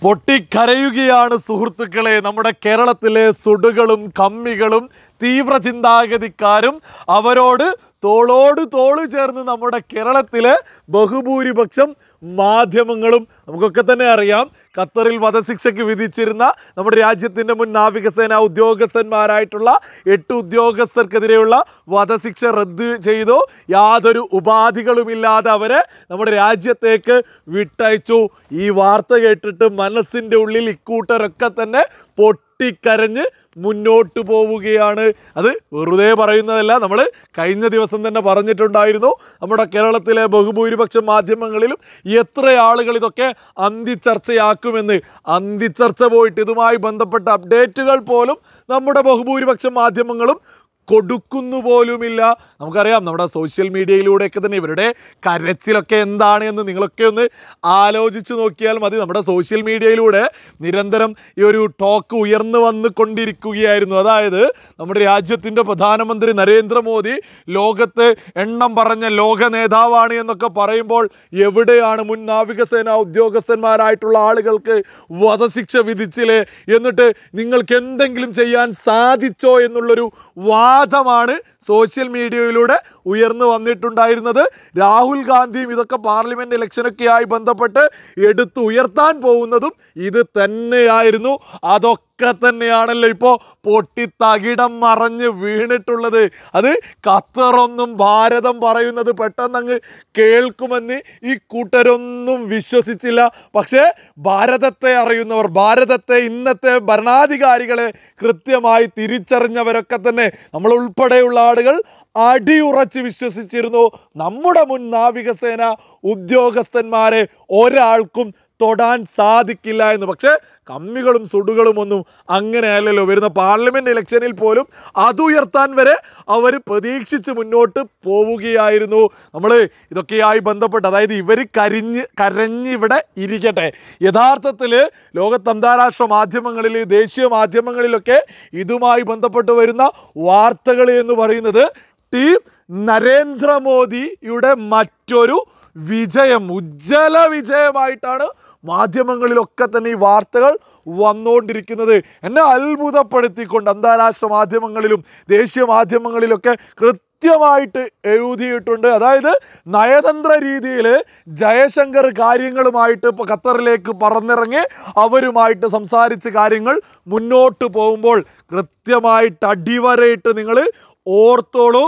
പൊട്ടിക്കരയുകയാണ് സുഹൃത്തുക്കളെ. നമ്മുടെ കേരളത്തിലെ സുടുകളും കമ്മികളും തീവ്ര ചിന്താഗതിക്കാരും അവരോട് തോളോട് തോള് ചേർന്ന് നമ്മുടെ കേരളത്തിലെ ബഹുഭൂരിപക്ഷം മാധ്യമങ്ങളും നമുക്കൊക്കെ തന്നെ അറിയാം. ഖത്തറിൽ വധശിക്ഷയ്ക്ക് വിധിച്ചിരുന്ന നമ്മുടെ രാജ്യത്തിൻ്റെ മുൻ നാവികസേന ഉദ്യോഗസ്ഥന്മാരായിട്ടുള്ള 8 ഉദ്യോഗസ്ഥർക്കെതിരെയുള്ള വധശിക്ഷ റദ്ദ് ചെയ്തു. യാതൊരു ഉപാധികളുമില്ലാതെ അവരെ നമ്മുടെ രാജ്യത്തേക്ക് വിട്ടയച്ചു. ഈ വാർത്ത കേട്ടിട്ട് മനസ്സിൻ്റെ ഉള്ളിൽ ഇക്കൂട്ടരൊക്കെ തന്നെ പൊട്ടിക്കരഞ്ഞ് മുന്നോട്ട് പോവുകയാണ്. അത് വെറുതെ പറയുന്നതല്ല, നമ്മൾ കഴിഞ്ഞ ദിവസം തന്നെ പറഞ്ഞിട്ടുണ്ടായിരുന്നു. നമ്മുടെ കേരളത്തിലെ ബഹുഭൂരിപക്ഷം മാധ്യമങ്ങളിലും എത്ര ആളുകൾ ഇതൊക്കെ അന്തിച്ചർച്ചയാക്കുമെന്ന്. അന്തിച്ചർച്ച പോയിട്ട് ഇതുമായി ബന്ധപ്പെട്ട അപ്ഡേറ്റുകൾ പോലും നമ്മുടെ ബഹുഭൂരിപക്ഷം മാധ്യമങ്ങളും കൊടുക്കുന്നു പോലുമില്ല. നമുക്കറിയാം, നമ്മുടെ സോഷ്യൽ മീഡിയയിലൂടെയൊക്കെ തന്നെ ഇവരുടെ കരച്ചിലൊക്കെ എന്താണ് എന്ന് നിങ്ങളൊക്കെ ഒന്ന് ആലോചിച്ച് നോക്കിയാൽ മതി. നമ്മുടെ സോഷ്യൽ മീഡിയയിലൂടെ നിരന്തരം ഈ ഒരു ടോക്ക് ഉയർന്നു വന്നുകൊണ്ടിരിക്കുകയായിരുന്നു. അതായത് നമ്മുടെ രാജ്യത്തിൻ്റെ പ്രധാനമന്ത്രി നരേന്ദ്രമോദി ലോകത്ത് എണ്ണം പറഞ്ഞ ലോക നേതാവാണ് എന്നൊക്കെ പറയുമ്പോൾ എവിടെയാണ് മുൻ നാവികസേന ഉദ്യോഗസ്ഥന്മാരായിട്ടുള്ള ആളുകൾക്ക് വധശിക്ഷ വിധിച്ചില്ലേ, എന്നിട്ട് നിങ്ങൾക്ക് എന്തെങ്കിലും ചെയ്യാൻ സാധിച്ചോ എന്നുള്ളൊരു വാദമാണ് സോഷ്യൽ മീഡിയയിലൂടെ ഉയർന്നു വന്നിട്ടുണ്ടായിരുന്നത്. രാഹുൽ ഗാന്ധിയും ഇതൊക്കെ പാർലമെൻറ്റ് ഇലക്ഷനൊക്കെയായി ബന്ധപ്പെട്ട് എടുത്തു ഉയർത്താൻ പോകുന്നതും ഇത് തന്നെയായിരുന്നു. അതൊക്കെ തന്നെയാണല്ലോ ഇപ്പോൾ പൊട്ടിത്തകിടം മറഞ്ഞ് വീണിട്ടുള്ളത്. അത് ഖത്തറൊന്നും ഭാരതം പറയുന്നത് പെട്ടെന്നങ്ങ് കേൾക്കുമെന്ന് ഈ കൂട്ടരൊന്നും വിശ്വസിച്ചില്ല. പക്ഷേ ഭാരതത്തെ അറിയുന്നവർ, ഭാരതത്തെ ഇന്നത്തെ ഭരണാധികാരികളെ കൃത്യമായി തിരിച്ചറിഞ്ഞവരൊക്കെ തന്നെ നമ്മളുൾപ്പെടെയുള്ള ആളുകൾ അടിയുറച്ച് വിശ്വസിച്ചിരുന്നു, നമ്മുടെ മുൻ നാവികസേന ഉദ്യോഗസ്ഥന്മാരെ ഒരാൾക്കും തൊടാൻ സാധിക്കില്ല എന്ന്. പക്ഷേ കമ്മികളും സുടുകളും ഒന്നും അങ്ങനെയല്ലല്ലോ. വരുന്ന പാർലമെൻറ്റ് ഇലക്ഷനിൽ പോലും അതുയർത്താൻ വരെ അവർ പ്രതീക്ഷിച്ച് മുന്നോട്ട് പോവുകയായിരുന്നു. നമ്മൾ ഇതൊക്കെയായി ബന്ധപ്പെട്ട്, അതായത് ഇവർ കരഞ്ഞിവിടെ ഇരിക്കട്ടെ. യഥാർത്ഥത്തിൽ ലോകത്ത് അന്താരാഷ്ട്ര മാധ്യമങ്ങളിൽ, ദേശീയ മാധ്യമങ്ങളിലൊക്കെ ഇതുമായി ബന്ധപ്പെട്ട് വരുന്ന വാർത്തകൾ എന്ന് പറയുന്നത് ടീം നരേന്ദ്രമോദിയുടെ മറ്റൊരു വിജയം, ഉജ്ജ്വല വിജയമായിട്ടാണ് മാധ്യമങ്ങളിലൊക്കെ തന്നെ ഈ വാർത്തകൾ വന്നുകൊണ്ടിരിക്കുന്നത്. എന്നെ അത്ഭുതപ്പെടുത്തിക്കൊണ്ട് അന്താരാഷ്ട്ര മാധ്യമങ്ങളിലും ദേശീയ മാധ്യമങ്ങളിലൊക്കെ കൃത്യമായിട്ട് എഴുതിയിട്ടുണ്ട്. അതായത് നയതന്ത്ര രീതിയിൽ ജയശങ്കർ കാര്യങ്ങളുമായിട്ട് ഇപ്പോൾ ഖത്തറിലേക്ക് പറന്നിറങ്ങി അവരുമായിട്ട് സംസാരിച്ച് കാര്യങ്ങൾ മുന്നോട്ട് പോകുമ്പോൾ കൃത്യമായിട്ട് അടിവരയിട്ട് നിങ്ങൾ ഓർത്തോളൂ.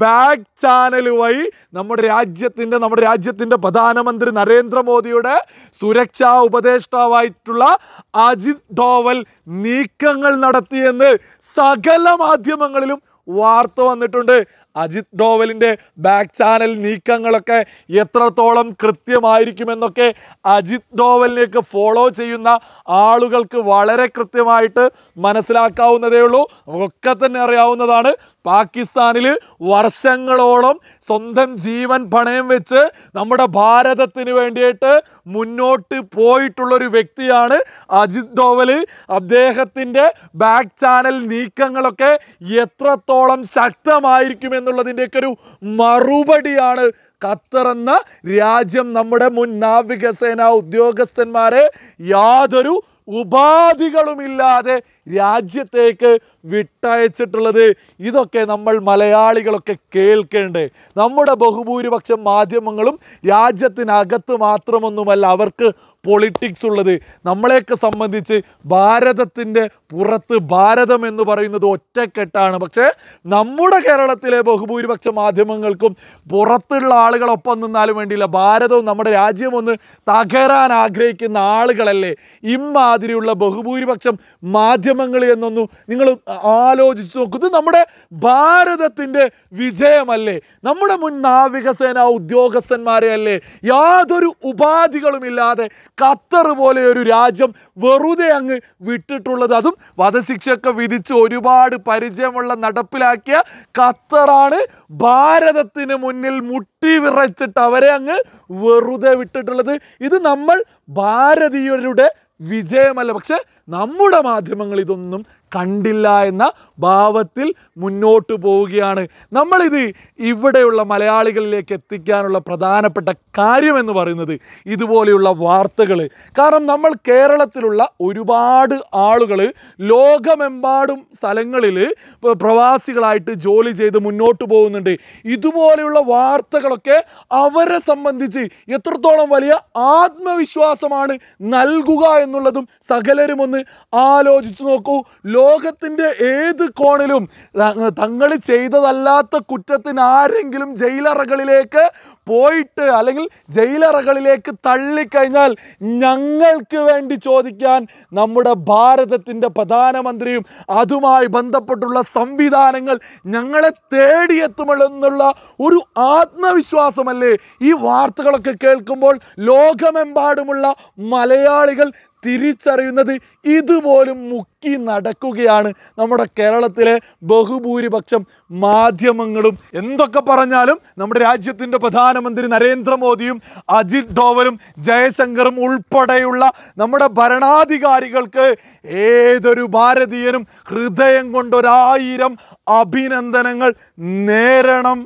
ബാക്ക് ചാനൽ വഴി നമ്മുടെ രാജ്യത്തിൻ്റെ പ്രധാനമന്ത്രി നരേന്ദ്രമോദിയുടെ സുരക്ഷാ ഉപദേഷ്ടാവായിട്ടുള്ള അജിത് ഡോവൽ നീക്കങ്ങൾ നടത്തിയെന്ന് സകല മാധ്യമങ്ങളിലും വാർത്ത വന്നിട്ടുണ്ട്. അജിത് ഡോവലിൻ്റെ ബാക്ക് ചാനൽ നീക്കങ്ങളൊക്കെ എത്രത്തോളം കൃത്യമായിരിക്കുമെന്നൊക്കെ അജിത് ഡോവലിനെയൊക്കെ ഫോളോ ചെയ്യുന്ന ആളുകൾക്ക് വളരെ കൃത്യമായിട്ട് മനസ്സിലാക്കാവുന്നതേ ഉള്ളൂ. നമുക്കൊക്കെ തന്നെ അറിയാവുന്നതാണ്, പാകിസ്ഥാനിൽ വർഷങ്ങളോളം സ്വന്തം ജീവൻ പണയം വെച്ച് നമ്മുടെ ഭാരതത്തിന് വേണ്ടിയിട്ട് മുന്നോട്ട് പോയിട്ടുള്ളൊരു വ്യക്തിയാണ് അജിത് ഡോവൽ. അദ്ദേഹത്തിൻ്റെ ബാക്ക് ചാനൽ നീക്കങ്ങളൊക്കെ എത്രത്തോളം ശക്തമായിരിക്കുമെന്നുള്ളതിൻ്റെയൊക്കെ ഒരു മറുപടിയാണ് ഖത്തർ എന്ന രാജ്യം നമ്മുടെ മുൻ നാവികസേന ഉദ്യോഗസ്ഥന്മാരെ യാതൊരു ഉപാധികളുമില്ലാതെ രാജ്യത്തേക്ക് വിട്ടയച്ചിട്ടുള്ളത്. ഇതൊക്കെ നമ്മൾ മലയാളികളൊക്കെ കേൾക്കേണ്ടേ. നമ്മുടെ ബഹുഭൂരിപക്ഷം മാധ്യമങ്ങളും രാജ്യത്തിനകത്ത് മാത്രമൊന്നുമല്ല അവർക്ക് പൊളിറ്റിക്സ് ഉള്ളത്. നമ്മളെയൊക്കെ സംബന്ധിച്ച് ഭാരതത്തിൻ്റെ പുറത്ത് ഭാരതം എന്ന് പറയുന്നത് ഒറ്റക്കെട്ടാണ്. പക്ഷേ നമ്മുടെ കേരളത്തിലെ ബഹുഭൂരിപക്ഷ മാധ്യമങ്ങൾക്കും പുറത്തുള്ള ആളുകളൊപ്പം നിന്നാലും വേണ്ടിയില്ല, ഭാരതവും നമ്മുടെ രാജ്യവും ഒന്ന് തകരാൻ ആഗ്രഹിക്കുന്ന ആളുകളല്ലേ ഇമ്മാതിരിയുള്ള ബഹുഭൂരിപക്ഷം മാധ്യമങ്ങൾ എന്നൊന്നും നിങ്ങൾ ആലോചിച്ച് നോക്കൂ. ഇത് നമ്മുടെ ഭാരതത്തിൻ്റെ വിജയമല്ലേ, നമ്മുടെ മുൻ നാവികസേന ഉദ്യോഗസ്ഥന്മാരെ അല്ലേ യാതൊരു ഉപാധികളുമില്ലാതെ ഖത്തർ പോലെ ഒരു രാജ്യം വെറുതെ അങ്ങ് വിട്ടിട്ടുള്ളത്. അതും വധശിക്ഷയൊക്കെ വിധിച്ച് ഒരുപാട് പരിചയമുള്ള നടപ്പിലാക്കിയ ഖത്തറാണ് ഭാരതത്തിന് മുന്നിൽ മുട്ടി വിറച്ചിട്ട് അവരെ അങ്ങ് വെറുതെ വിട്ടിട്ടുള്ളത്. ഇത് നമ്മൾ ഭാരതീയരുടെ വിജയമല്ല. പക്ഷെ നമ്മുടെ മാധ്യമങ്ങൾ ഇതൊന്നും കണ്ടില്ല എന്ന ഭാവത്തിൽ മുന്നോട്ട് പോവുകയാണ്. നമ്മളിത് ഇവിടെയുള്ള മലയാളികളിലേക്ക് എത്തിക്കാനുള്ള പ്രധാനപ്പെട്ട കാര്യമെന്ന് പറയുന്നത് ഇതുപോലെയുള്ള വാർത്തകൾ. കാരണം നമ്മൾ കേരളത്തിലുള്ള ഒരുപാട് ആളുകൾ ലോകമെമ്പാടും സ്ഥലങ്ങളിൽ പ്രവാസികളായിട്ട് ജോലി ചെയ്ത് മുന്നോട്ട് പോകുന്നുണ്ട്. ഇതുപോലെയുള്ള വാർത്തകളൊക്കെ അവരെ സംബന്ധിച്ച് എത്രത്തോളം വലിയ ആത്മവിശ്വാസമാണ് നൽകുക എന്നുള്ളതും സകലരും ഒന്ന് ആലോചിച്ച് നോക്കൂ. ലോകത്തിൻ്റെ ഏത് കോണിലും തങ്ങൾ ചെയ്തതല്ലാത്ത കുറ്റത്തിന് ആരെങ്കിലും ജയിലറകളിലേക്ക് പോയിട്ട് അല്ലെങ്കിൽ ജയിലറകളിലേക്ക് തള്ളിക്കഴിഞ്ഞാൽ ഞങ്ങൾക്ക് വേണ്ടി ചോദിക്കാൻ നമ്മുടെ ഭാരതത്തിൻ്റെ പ്രധാനമന്ത്രിയും അതുമായി ബന്ധപ്പെട്ടുള്ള സംവിധാനങ്ങൾ ഞങ്ങളെ തേടിയെത്തുമെന്നുള്ള ഒരു ആത്മവിശ്വാസമല്ലേ ഈ വാർത്തകളൊക്കെ കേൾക്കുമ്പോൾ ലോകമെമ്പാടുമുള്ള മലയാളികൾ തിരിച്ചറിയുന്നത്? ഇതുപോലും മുക്കി നടക്കുകയാണ് നമ്മുടെ കേരളത്തിലെ ബഹുഭൂരിപക്ഷം മാധ്യമങ്ങളും. എന്തൊക്കെ പറഞ്ഞാലും നമ്മുടെ രാജ്യത്തിൻ്റെ പ്രധാനമന്ത്രി നരേന്ദ്രമോദിയും അജിത് ഡോവലും ജയശങ്കറും ഉൾപ്പെടെയുള്ള നമ്മുടെ ഭരണാധികാരികൾക്ക് ഏതൊരു ഭാരതീയനും ഹൃദയം കൊണ്ട് 1000 അഭിനന്ദനങ്ങൾ നേരണം.